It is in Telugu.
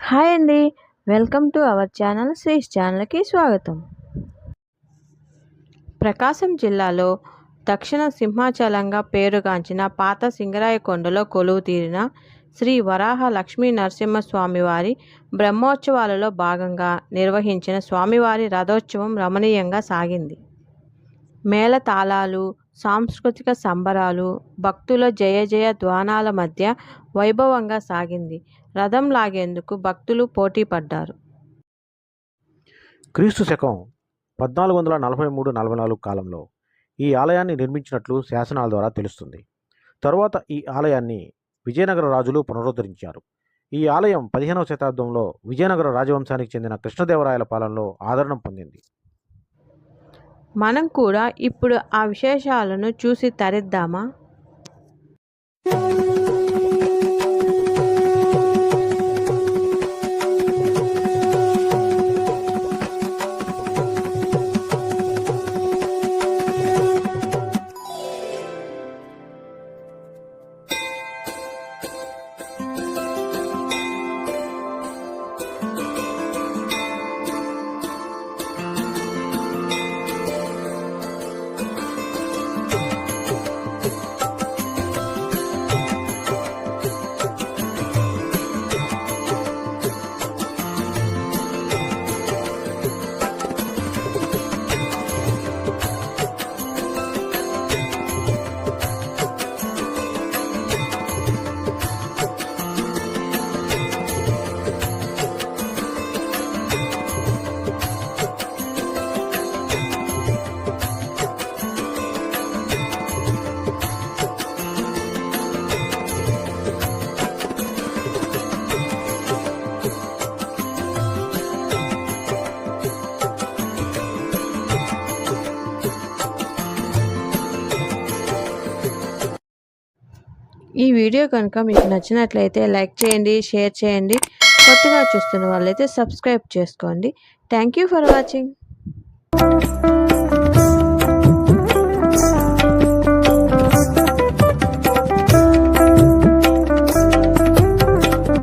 హాయ్ అండి. వెల్కమ్ టు అవర్ ఛానల్ శ్రీస్ ఛానల్కి స్వాగతం. ప్రకాశం జిల్లాలో దక్షిణ సింహాచలంగా పేరుగాంచిన పాత సింగరాయకొండలో కొలువు తీరిన శ్రీ వరాహ లక్ష్మీ నరసింహస్వామివారి బ్రహ్మోత్సవాలలో భాగంగా నిర్వహించిన స్వామివారి రథోత్సవం రమణీయంగా సాగింది. మేళతాళాలు, సాంస్కృతిక సంబరాలు, భక్తుల జయ జయ ధ్వానాల మధ్య వైభవంగా సాగింది. రథం లాగేందుకు భక్తులు పోటీ పడ్డారు. క్రీస్తు శకం 1443-44 కాలంలో ఈ ఆలయాన్ని నిర్మించినట్లు శాసనాల ద్వారా తెలుస్తుంది. తరువాత ఈ ఆలయాన్ని విజయనగర రాజులు పునరుద్ధరించారు. ఈ ఆలయం 15వ శతాబ్దంలో విజయనగర రాజవంశానికి చెందిన కృష్ణదేవరాయల పాలనలో ఆదరణ పొందింది. మనం కూడా ఇప్పుడు ఆ విశేషాలను చూసి తరిద్దామా? ఈ వీడియో కనుక మీకు నచ్చినట్లయితే లైక్ చేయండి, షేర్ చేయండి. కొత్తగా చూస్తున్న వాళ్ళైతే సబ్స్క్రైబ్ చేసుకోండి. Thank you for watching.